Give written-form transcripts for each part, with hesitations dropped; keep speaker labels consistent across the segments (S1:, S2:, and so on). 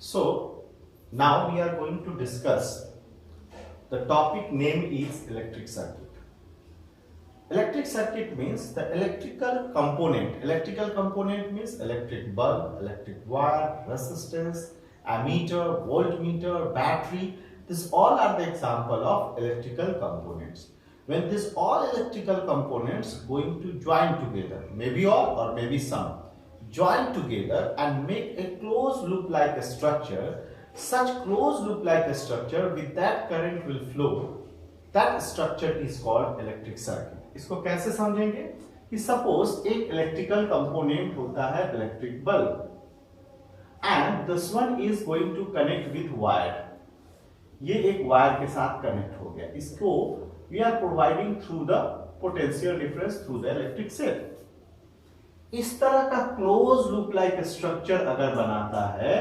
S1: So now we are going to discuss the topic name is electric circuit. Electric circuit means the electrical component. Electrical component means electric bulb, electric wire, resistance, ammeter, voltmeter, battery. These all are the example of electrical components. When these all electrical components going to join together, maybe all or maybe some, join together and make a closed loop like a structure. Such closed loop like a structure with that current will flow. That structure is called electric circuit. इसको कैसे समझेंगे कि suppose एक electrical component होता है electric bulb and this one is going to connect with wire. ये एक wire के साथ कनेक्ट हो गया. इसको we are providing through the potential difference through the electric cell. इस तरह का क्लोज लूप लाइक स्ट्रक्चर अगर बनाता है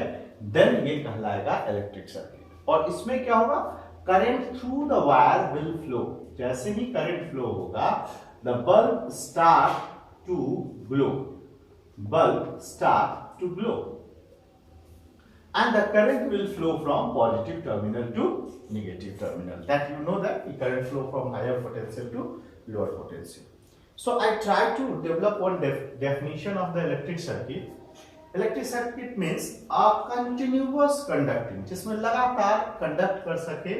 S1: देन ये कहलाएगा इलेक्ट्रिक सर्किट. और इसमें क्या होगा, current through the wire will flow. जैसे ही करंट फ्लो होगा the bulb start to glow. Bulb start to glow and the current will flow from positive terminal to negative terminal. That you know that the current flow from higher potential to lower potential. So I try to develop one definition of the electric circuit. Electric circuit means a continuous conducting, जिसमें लगातार conduct कर सके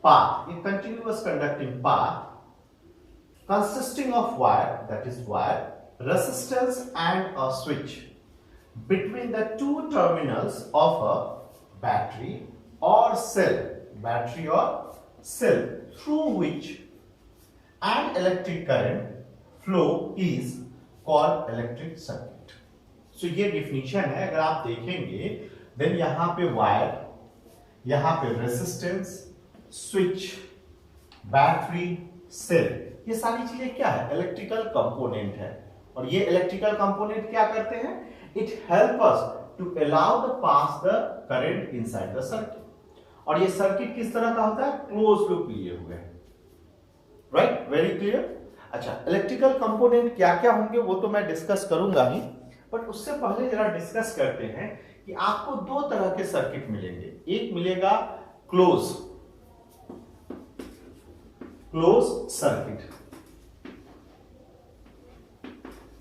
S1: path. A continuous conducting path consisting of wire, that is wire, resistance and a switch between the two terminals of a battery or cell, through which an electric current flow is called electric circuit. So ये definition है. अगर आप देखेंगे then यहाँ पे wire, यहाँ पे resistance, switch, battery, cell, ये सारी चीजें क्या है, इलेक्ट्रिकल कंपोनेंट है. और ये इलेक्ट्रिकल कंपोनेंट क्या करते हैं, it help us to allow the pass the current inside the circuit. और ये सर्किट किस तरह का होता है, क्लोज लूप लिए हुए है. Right, very clear. अच्छा, इलेक्ट्रिकल कंपोनेंट क्या क्या होंगे वो तो मैं डिस्कस करूंगा ही, बट उससे पहले जरा डिस्कस करते हैं कि आपको दो तरह के सर्किट मिलेंगे. एक मिलेगा क्लोज सर्किट.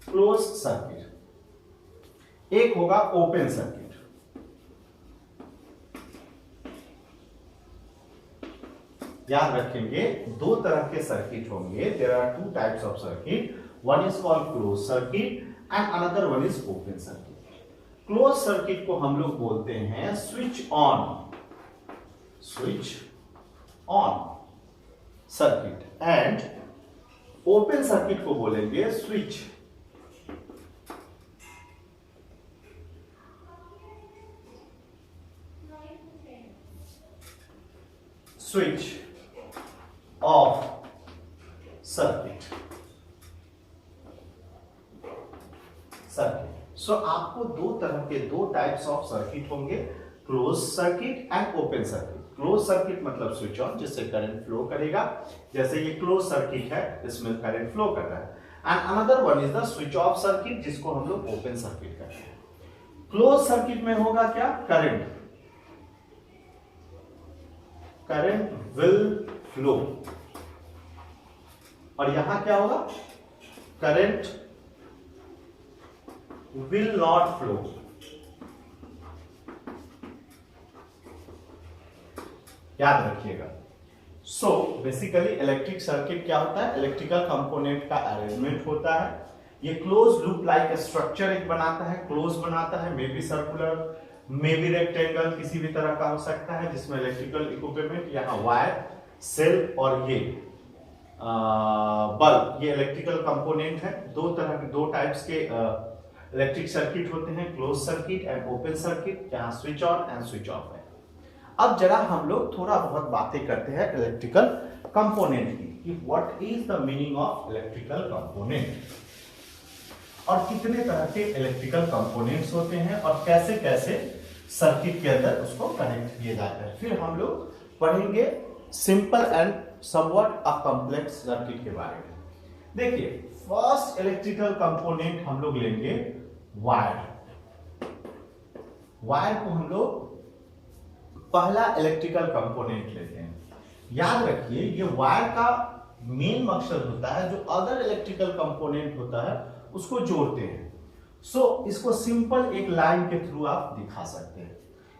S1: Close circuit. एक होगा ओपन सर्किट. याद रखेंगे दो तरह के सर्किट होंगे. There are two types of circuit. One is called close circuit and another one is open circuit. Close circuit को हम लोग बोलते हैं switch on circuit and open circuit को बोलेंगे स्विच ऑफ सर्किट. सो आपको दो तरह के दो टाइप्स ऑफ सर्किट होंगे, close circuit and open circuit. Close circuit मतलब स्विच ऑन, जिससे करंट फ्लो करेगा. जैसे ये क्लोज सर्किट है, इसमें करंट फ्लो कर रहा है. And another one is the switch off circuit, जिसको हम लोग ओपन सर्किट कहते हैं. क्लोज सर्किट में होगा क्या, करंट विल फ्लो. और यहां क्या होगा, करंट विल नॉट फ्लो. याद रखिएगा. सो बेसिकली इलेक्ट्रिक सर्किट क्या होता है, इलेक्ट्रिकल कंपोनेंट का अरेंजमेंट होता है. ये क्लोज लूप लाइक स्ट्रक्चर एक बनाता है, क्लोज बनाता है. May be circular, may be rectangle, किसी भी तरह का हो सकता है, जिसमें इलेक्ट्रिकल इक्विपमेंट, यहाँ वायर, सेल और ये बल्ब, ये इलेक्ट्रिकल कंपोनेंट है. दो तरह के, दो टाइप्स के इलेक्ट्रिक सर्किट होते हैं, close circuit and open circuit, जहां switch on and switch off है. अब जरा हम लोग थोड़ा बहुत बातें करते हैं इलेक्ट्रिकल कंपोनेंट की, कि what is the meaning of electrical component और कितने तरह के इलेक्ट्रिकल कंपोनेंट्स होते हैं और कैसे कैसे सर्किट के अंदर उसको कनेक्ट किए जाते हैं. फिर हम लोग पढ़ेंगे simple and somewhat a complex circuit के बारे में. देखिए, फर्स्ट इलेक्ट्रिकल कंपोनेंट हम लोग लेंगे वायर. वायर को हम लोग पहला इलेक्ट्रिकल कंपोनेंट लेते हैं। याद रखिए ये वायर का मेन मकसद होता है जो अदर इलेक्ट्रिकल कंपोनेंट होता है उसको जोड़ते हैं। इसको सिंपल एक लाइन के थ्रू आप दिखा सकते हैं।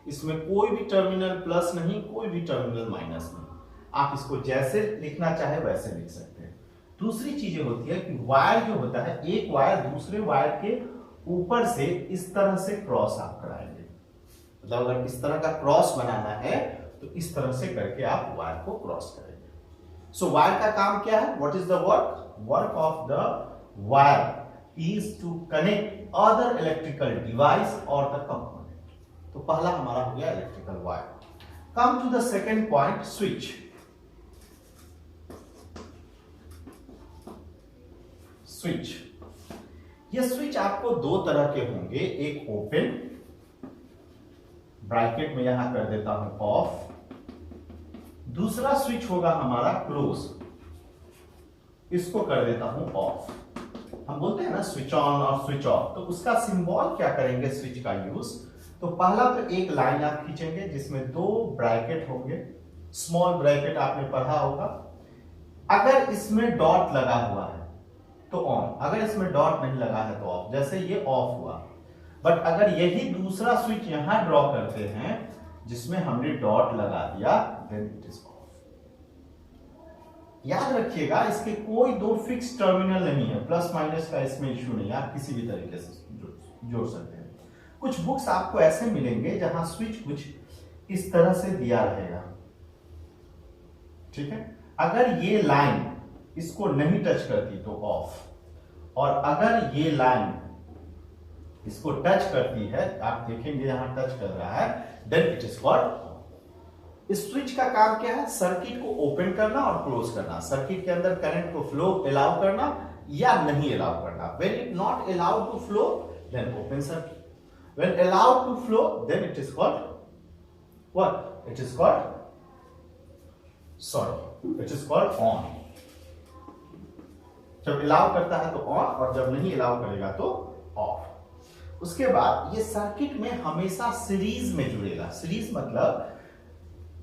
S1: इसमें कोई भी टर्मिनल प्लस नहीं, कोई भी टर्मिनल माइनस नहीं। आप इसको जैसे लिखना चाहे वैसे लिख सकते हैं। दूसरी चीजें होती है कि वायर जो होता है, एक वायर दूसरे वायर के ऊपर से इस तरह से क्रॉस आप कराएंगे। मतलब अगर इस तरह का क्रॉस बनाना है तो इस तरह से करके आप वायर को क्रॉस करेंगे। वायर का काम क्या है? What is the work? Work of the wire is to connect other electrical device और द कंपोनेंट। तो पहला हमारा हो गया electrical wire. Come to the second point, switch. Switch, ये स्विच आपको दो तरह के होंगे, एक ओपन, ब्रैकेट में यहां कर देता हूं ऑफ। दूसरा स्विच होगा हमारा क्लोज, इसको कर देता हूं ऑफ। हम बोलते हैं ना स्विच ऑन और स्विच ऑफ, तो उसका सिंबल क्या करेंगे स्विच का यूज। तो पहला तो एक लाइन आप खींचेंगे जिसमें दो ब्रैकेट होंगे, स्मॉल ब्रैकेट आपने पढ़ा होगा। अगर इसमें डॉट लगा हुआ है तो ऑन, अगर इसमें डॉट नहीं लगा है तो ऑफ। जैसे ये ऑफ हुआ, बट अगर यही दूसरा स्विच यहां ड्रॉ करते हैं जिसमें हमने डॉट लगा दिया, देन इट इज ऑफ। याद रखिएगा इसके कोई दो फिक्स टर्मिनल नहीं है, प्लस माइनस का इसमें इश्यू नहीं है, आप किसी भी तरीके से जोड़ सकते हैं। कुछ बुक्स आपको ऐसे मिलेंगे जहां स्विच कुछ इस तरह से दिया रहेगा, ठीक है। अगर ये लाइन इसको नहीं टच करती तो ऑफ, और अगर ये लाइन इसको टच करती है, आप देखेंगे यहां टच कर रहा है, then it is called on. इस स्विच का काम क्या है? सर्किट को ओपन करना और क्लोज करना, सर्किट के अंदर करंट को फ्लो अलाउ करना या नहीं अलाउ करना। When it not allowed to flow then open circuit, when allowed to flow then it is called what? It is called it is called on. जब allow करता है तो ऑन, और जब नहीं अलाउ करेगा तो ऑफ। उसके बाद ये सर्किट में हमेशा सीरीज में जुड़ेगा। सीरीज मतलब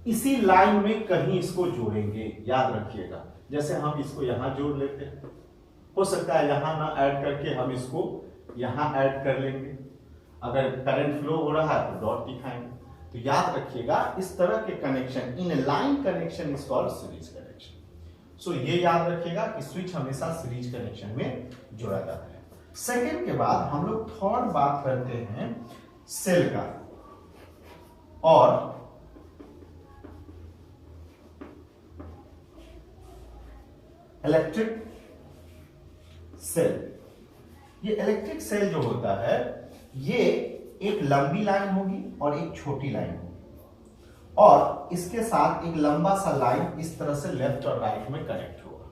S1: इसी लाइन में कहीं इसको जोड़ेंगे, याद रखिएगा। जैसे हम इसको यहां जोड़ लेते हैं, हो सकता है यहां ना ऐड करके हम इसको यहां ऐड कर लेंगे। अगर करंट फ्लो हो रहा है तो डॉट दिखाएंगे। तो याद रखिएगा इस तरह के connection, in line connection is called series connection. ये याद रखिएगा कि स्विच हमेशा सीरीज कनेक्शन में जोड़ा जाता है। सेकेंड के बाद हम लोग थर्ड बात करते हैं सेल का, और इलेक्ट्रिक सेल। ये इलेक्ट्रिक सेल जो होता है ये एक लंबी लाइन होगी और एक छोटी लाइन होगी, और इसके साथ एक लंबा सा लाइन इस तरह से लेफ्ट और राइट में कनेक्ट होगा।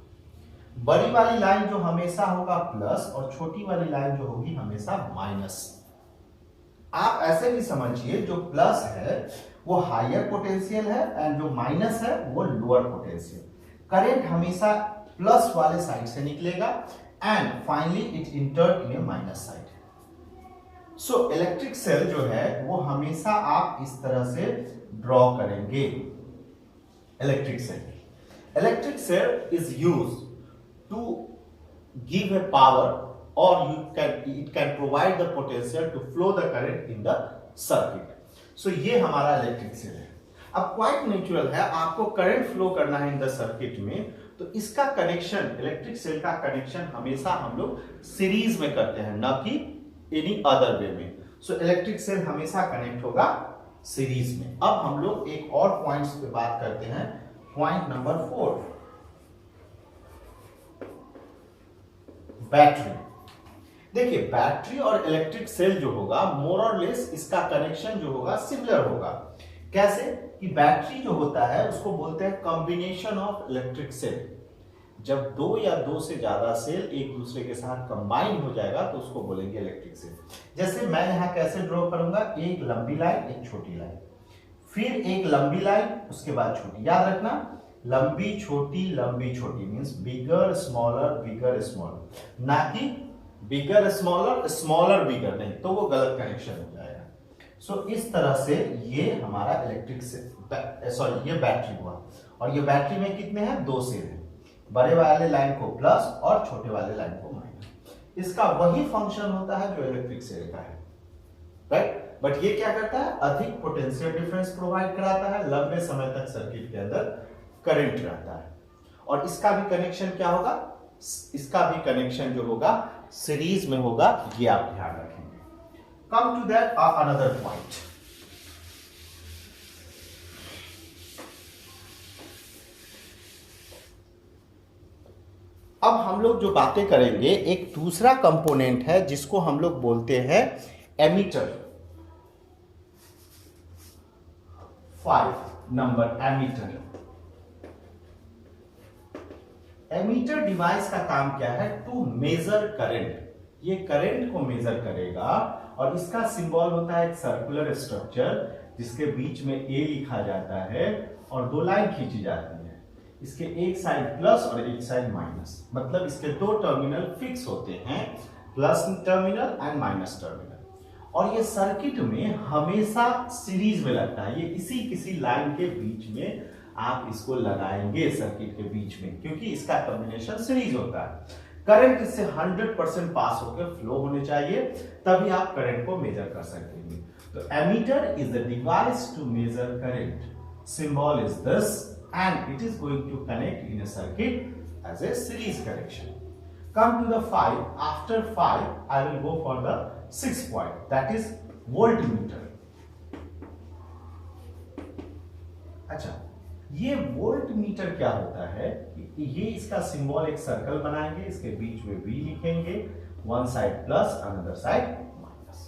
S1: बड़ी वाली लाइन जो हमेशा होगा प्लस, और छोटी वाली लाइन जो होगी हमेशा माइनस। आप ऐसे भी समझिए जो प्लस है वो हायर पोटेंशियल है एंड जो माइनस है वो लोअर पोटेंशियल। करंट हमेशा प्लस वाले साइड से निकलेगा and finally it enter in a minus side. Electric cell जो है वो हमेशा आप इस तरह से ड्रॉ करेंगे। Electric cell is used to give a power, or it can provide the potential to flow the current in the circuit। ये हमारा इलेक्ट्रिक सेल है। अब क्वाइट नेचुरल है, आपको करंट फ्लो करना है इन द सर्किट में, तो इसका कनेक्शन, इलेक्ट्रिक सेल का कनेक्शन हमेशा हम लोग सीरीज में करते हैं, ना कि एनी अदर वे में। इलेक्ट्रिक सेल हमेशा कनेक्ट होगा सीरीज में। अब हम लोग एक और पॉइंट्स पे बात करते हैं, पॉइंट नंबर 4, बैटरी। देखिए बैटरी और इलेक्ट्रिक सेल जो होगा मोर और लेस इसका कनेक्शन जो होगा सिमिलर होगा। कैसे कि बैटरी जो होता है उसको बोलते हैं कॉम्बिनेशन ऑफ इलेक्ट्रिक सेल। जब दो या दो से ज्यादा सेल एक दूसरे के साथ कंबाइन हो जाएगा तो उसको बोलेंगे इलेक्ट्रिक सेल। जैसे मैं यहां कैसे ड्रॉ करूंगा, एक लंबी लाइन एक छोटी लाइन, फिर एक लंबी लाइन उसके बाद छोटी। याद रखना लंबी छोटी मींस बिगर स्मॉलर, ना कि बिगर स्मॉलर बिगर नहीं, तो वो गलत कनेक्शन हो जाएगा। सो इस तरह से ये हमारा ये बैटरी हुआ, और ये बैटरी में कितने हैं, 2 सेल हैं, बड़े वाले लाइन को प्लस और छोटे वाले लाइन को माइनस। इसका वही फंक्शन होता है जो इलेक्ट्रिक सेल का है, राइट। बट ये क्या करता है, अधिक पोटेंशियल डिफरेंस प्रोवाइड कराता है, लंबे समय तक सर्किट के अंदर करंट रहता है। और इसका भी कनेक्शन क्या होगा, इसका भी कनेक्शन जो होगा सीरीज में होगा, ये आप ध्यान रखेंगे। Come to that another point. अब हम लोग जो बातें करेंगे, एक दूसरा कंपोनेंट है जिसको हम लोग बोलते हैं ammeter. 5 number ammeter. Ammeter device का काम क्या है, टू मेजर करंट। ये करंट को मेजर करेगा, और इसका सिंबल होता है एक सर्कुलर स्ट्रक्चर जिसके बीच में ए लिखा जाता है और 2 लाइन खींची जाती है। इसके एक साइड प्लस और एक साइड माइनस, मतलब इसके 2 टर्मिनल फिक्स होते हैं, plus terminal and minus terminal. और ये सर्किट में हमेशा सीरीज में लगता है, ये किसी लाइन के बीच में आप इसको लगाएंगे सर्किट के बीच में, क्योंकि इसका कॉम्बिनेशन सीरीज होता है। करंट इससे 100% पास होकर फ्लो होने चाहिए, तभी आप करंट को मेजर कर सकेंगे। तो ammeter is the device to measure current, symbol is this, and it is going to connect in a circuit as a series connection. Come to the 5. After 5, I will go for the 6th point, that is voltmeter. अच्छा, ये voltmeter क्या होता है, ये इसका symbol एक circle बनाएंगे, इसके बीच में V लिखेंगे, one side plus another side minus.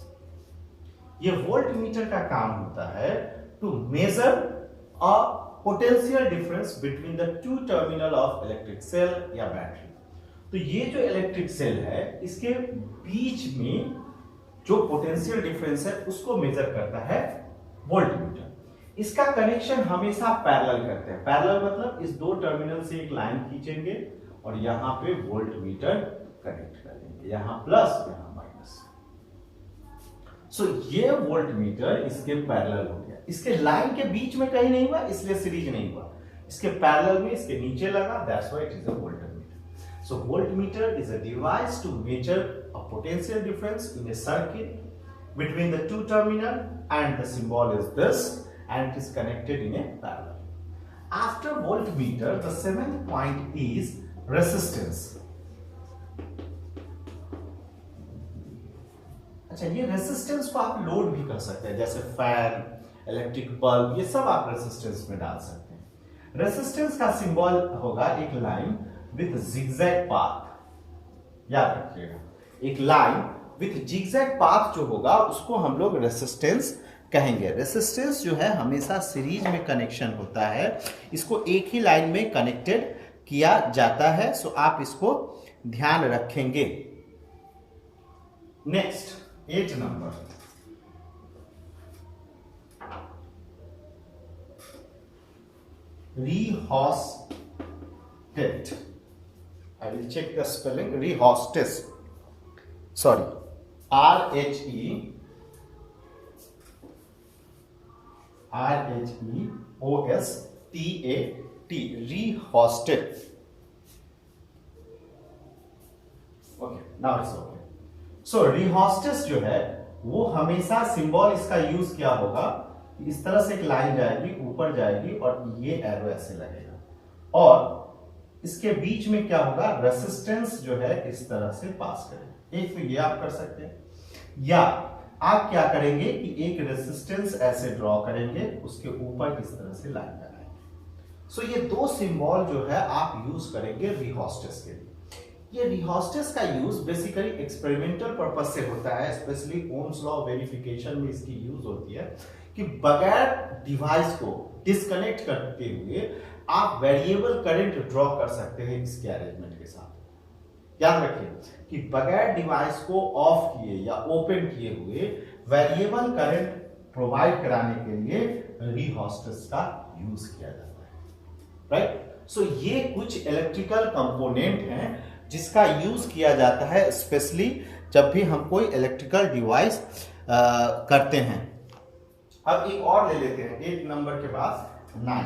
S1: ये वोल्टमीटर का काम होता है to measure a potential difference between the 2 terminal of electric cell या बैटरी। तो ये जो इलेक्ट्रिक सेल है, इसके बीच में जो पोटेंशियल डिफरेंस है उसको मेजर करता है वोल्टमीटर। इसका कनेक्शन हमेशा पैरेलल करते हैं। पैरेलल मतलब इस 2 टर्मिनल से एक लाइन खींचेंगे और यहां पे वोल्टमीटर कनेक्ट करेंगे, यहां प्लस यहां माइनस। सो ये वोल्टमीटर इसके पैरेलल हो गया, इसके लाइन के बीच में कहीं नहीं हुआ, इसलिए सीरीज नहीं हुआ, इसके पैरेलल में इसके नीचे लगा, that's why it is a voltmeter. So voltmeter is a device to measure a potential difference in a circuit between the 2 terminal, and the symbol is this, and it is connected in a parallel. After voltmeter, the 7th point is resistance. अच्छा, ये resistance को आप load भी कर सकते हैं, जैसे fan, electric bulb, ये सब आप रेसिस्टेंस में डाल सकते हैं। रेसिस्टेंस का सिंबल होगा एक लाइन विथ जिगजैग पाथ, याद रखिएगा, एक लाइन विथ जिगजैग पाथ जो होगा उसको हम लोग रेसिस्टेंस कहेंगे। रेसिस्टेंस जो है हमेशा सीरीज में कनेक्शन होता है, इसको एक ही लाइन में कनेक्टेड किया जाता है, सो आप इसको ध्यान रखेंगे। Next 8 number, rheostat. I will check the spelling. Rheostat. Sorry, RHEOSTAT. Rheostat. Okay, now it's okay. So rheostat जो है वो हमेशा सिंबल इसका यूज क्या होगा, इस तरह से एक लाइन जाएगी, ऊपर जाएगी और ये एरो ऐसे लगेगा, और इसके बीच में क्या होगा, रेसिस्टेंस जो है इस तरह से पास करेंगे। एक तो ये आप कर सकते हैं, या आप क्या करेंगे कि एक रेसिस्टेंस ऐसे ड्रॉ करेंगे, उसके ऊपर इस तरह से लाइन लगाएंगे। सो ये 2 सिंबल जो है आप यूज करेंगे रिहोस्टेट के लिए। ये रिहोस्टेट का यूज बेसिकली एक्सपेरिमेंटल पर्पज से होता है, स्पेशली ओम्स लॉ वेरिफिकेशन में इसकी यूज होती है, कि बगैर डिवाइस को डिस्कनेक्ट करते हुए आप वेरिएबल करंट ड्रॉ कर सकते हैं इसके अरेंजमेंट के साथ। याद रखिए कि बगैर डिवाइस को ऑफ किए या ओपन किए हुए वेरिएबल करंट प्रोवाइड कराने के लिए रिहोस्टेट का यूज किया जाता है, राइट। सो ये कुछ इलेक्ट्रिकल कंपोनेंट हैं जिसका यूज किया जाता है, स्पेशली जब भी हम कोई इलेक्ट्रिकल डिवाइस करते हैं। अब एक और ले लेते हैं, 8 नंबर के बाद 9।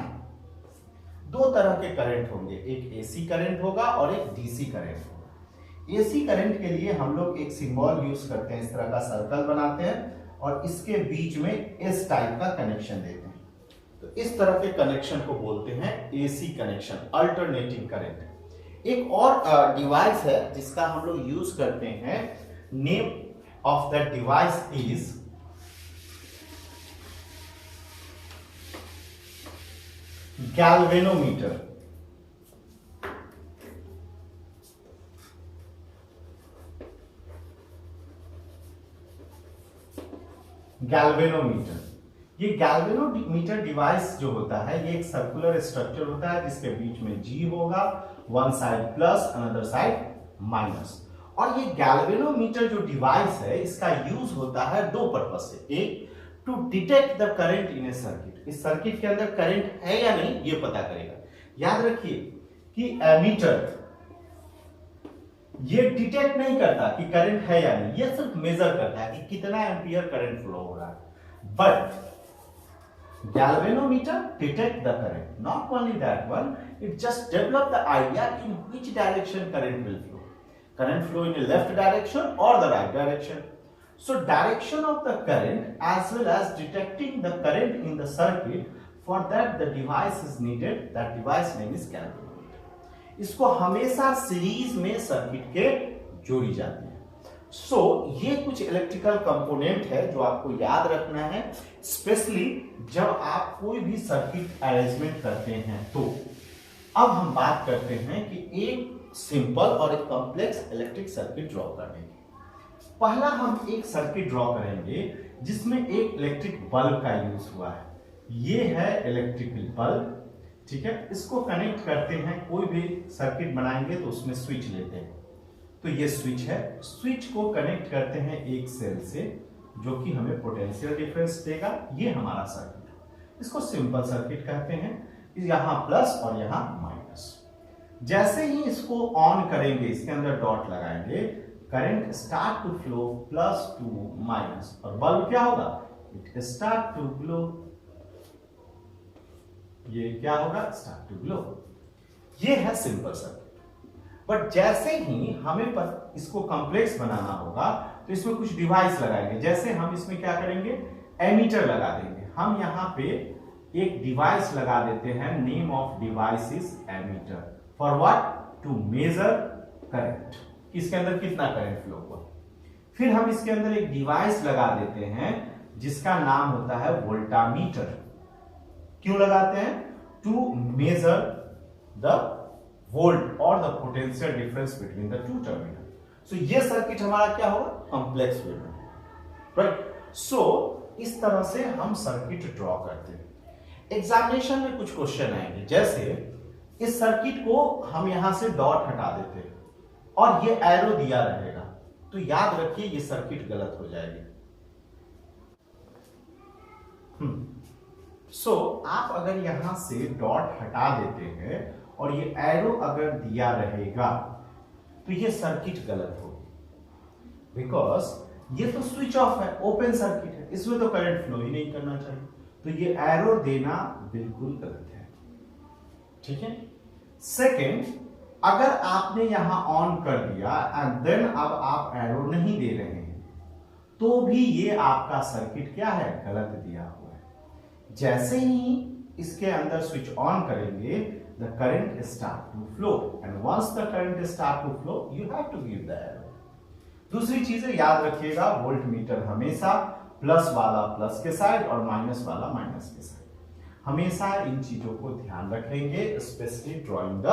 S1: दो तरह के करंट होंगे, एक एसी करंट होगा और एक डीसी करंट होगा। एसी करंट के लिए हम लोग एक सिंबल यूज करते हैं, इस तरह का सर्कल बनाते हैं और इसके बीच में एस टाइप का कनेक्शन देते हैं। तो इस तरह के कनेक्शन को बोलते हैं एसी कनेक्शन, अल्टरनेटिंग करंट। एक और डिवाइस है जिसका हम लोग यूज करते हैं, name of that device is galvanometer. Galvanometer, ये गैल्वेनोमीटर डिवाइस जो होता है ये एक सर्कुलर स्ट्रक्चर होता है जिसके बीच में G होगा, one side plus another side minus. और ये गैल्वेनोमीटर जो डिवाइस है इसका यूज होता है दो पर्पज से। एक, to detect the current in a circuit, इस सर्किट के अंदर करंट है या नहीं ये पता करेगा। याद रखिए कि एमीटर ये डिटेक्ट नहीं करता कि करंट है या नहीं, ये सिर्फ मेजर करता है कि कितना एम्पियर करंट फ्लो हो रहा है। But galvanometer detect the current, not only that one, it just develop the idea in which direction current will flow. Current flow in a left direction or the right direction. So direction of the current as well as detecting the current in the circuit, for that the device is needed, that device name is galvanometer. इसको हमेशा series में circuit के जोड़ी जाती है। सो ये कुछ electrical component है जो आपको याद रखना है, स्पेशली जब आप कोई भी सर्किट अरेंजमेंट करते हैं। तो अब हम बात करते हैं कि एक सिंपल और एक कॉम्प्लेक्स इलेक्ट्रिक सर्किट ड्रॉ करने की। पहला हम एक सर्किट ड्रॉ करेंगे जिसमें एक इलेक्ट्रिक बल्ब का यूज हुआ है। ये है इलेक्ट्रिकल बल्ब, ठीक है। इसको कनेक्ट करते हैं, कोई भी सर्किट बनाएंगे तो उसमें स्विच लेते हैं। तो ये स्विच है, स्विच को कनेक्ट करते हैं एक सेल से जो कि हमें पोटेंशियल डिफरेंस देगा। ये हमारा सर्किट है, इसको सिंपल सर्किट कहते हैं। यहां प्लस और यहां माइनस। जैसे ही इसको ऑन करेंगे, इसके अंदर डॉट लगाएंगे, current start to flow plus to minus, और बल्ब क्या होगा, इट स्टार्ट टू ग्लो। ये क्या होगा, स्टार्ट टू ग्लो। ये है सिंपल सर्किट। बट जैसे ही हमें इसको कॉम्प्लेक्स बनाना होगा तो इसमें कुछ डिवाइस लगाएंगे। जैसे हम इसमें क्या करेंगे, एमीटर लगा देंगे। हम यहां पे एक डिवाइस लगा देते हैं, name of device is ammeter. For what, to measure current, इसके अंदर कितना करंट फ्लो हुआ। फिर हम इसके अंदर एक डिवाइस लगा देते हैं जिसका नाम होता है वोल्टामीटर। क्यों लगाते हैं, टू मेजर द वोल्ट और the potential difference between the two terminal. So ये सर्किट हमारा क्या होगा, कॉम्प्लेक्स वे में, राइट। सो इस तरह से हम सर्किट ड्रॉ करते हैं। एग्जामिनेशन में कुछ क्वेश्चन आएंगे, जैसे इस सर्किट को हम यहां से डॉट हटा देते हैं और ये एरो दिया रहेगा, तो याद रखिए ये सर्किट गलत हो जाएगी। सो आप अगर यहां से डॉट हटा देते हैं और ये एरो अगर दिया रहेगा तो ये सर्किट गलत होगी, बिकॉज ये तो स्विच ऑफ है, ओपन सर्किट है, इसमें तो करंट फ्लो ही नहीं करना चाहिए। तो ये एरो देना बिल्कुल गलत है, ठीक है। सेकेंड, अगर आपने यहां ऑन कर दिया एंड देन अब आप एरो नहीं दे रहे हैं तो भी ये आपका सर्किट क्या है, गलत दिया हुआ है। जैसे ही इसके अंदर स्विच ऑन करेंगे, the current start to flow, and once the current start to flow you have to give the arrow. दूसरी चीजें याद रखिएगा, वोल्ट मीटर हमेशा प्लस वाला प्लस के साइड और माइनस वाला माइनस के साइड, हमेशा इन चीजों को ध्यान रखेंगे, स्पेशली ड्रॉइंग द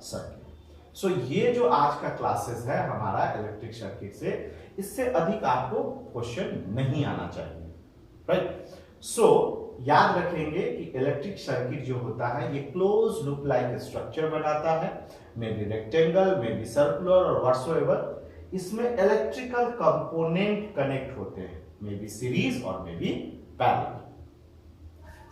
S1: सर्किट। सो ये जो आज का क्लासेस है हमारा इलेक्ट्रिक सर्किट से, इससे अधिक आपको क्वेश्चन नहीं आना चाहिए, राइट। सो याद रखेंगे कि इलेक्ट्रिक सर्किट जो होता है ये क्लोज लूप लाइक स्ट्रक्चर बनाता है, may be rectangle, may be circular और व्हाटसोएवर। इसमें इलेक्ट्रिकल कंपोनेंट कनेक्ट होते हैं, मे बी सीरीज और मे बी पैरेलल।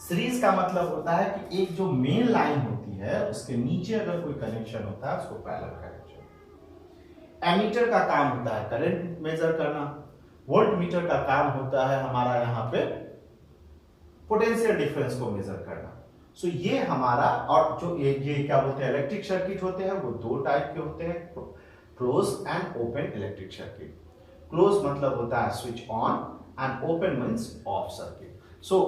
S1: सीरीज का मतलब होता है कि एक जो मेन लाइन होती है उसके नीचे अगर कोई कनेक्शन होता है उसको पैरेलल कनेक्शन। एमीटर का काम होता है करंट मेजर करना, वोल्ट मीटर का काम होता है हमारा यहाँ पे पोटेंशियल डिफरेंस को मेजर करना। सो ये हमारा, और जो ये क्या बोलते हैं, इलेक्ट्रिक सर्किट होते हैं वो दो टाइप के होते हैं, close and open electric circuit. Close मतलब होता है switch on and open means of circuit. So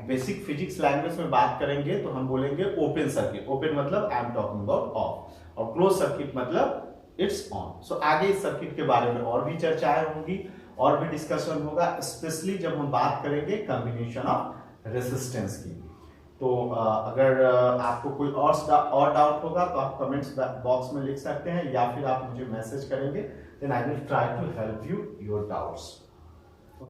S1: basic physics language में बात करेंगे तो हम बोलेंगे ओपन सर्किट। ओपन मतलब I am talking about of, और क्लोज सर्किट मतलब इट्स ऑन। सो आगे इस सर्किट के बारे में और भी चर्चाएं होंगी और भी डिस्कशन होगा, स्पेशली जब हम बात करेंगे कॉम्बिनेशन ऑफ रेजिस्टेंस की। तो अगर आपको कोई और डाउट होगा तो आप कमेंट्स बॉक्स में लिख सकते हैं, या फिर आप मुझे मैसेज करेंगे, then I will try to help you your doubts.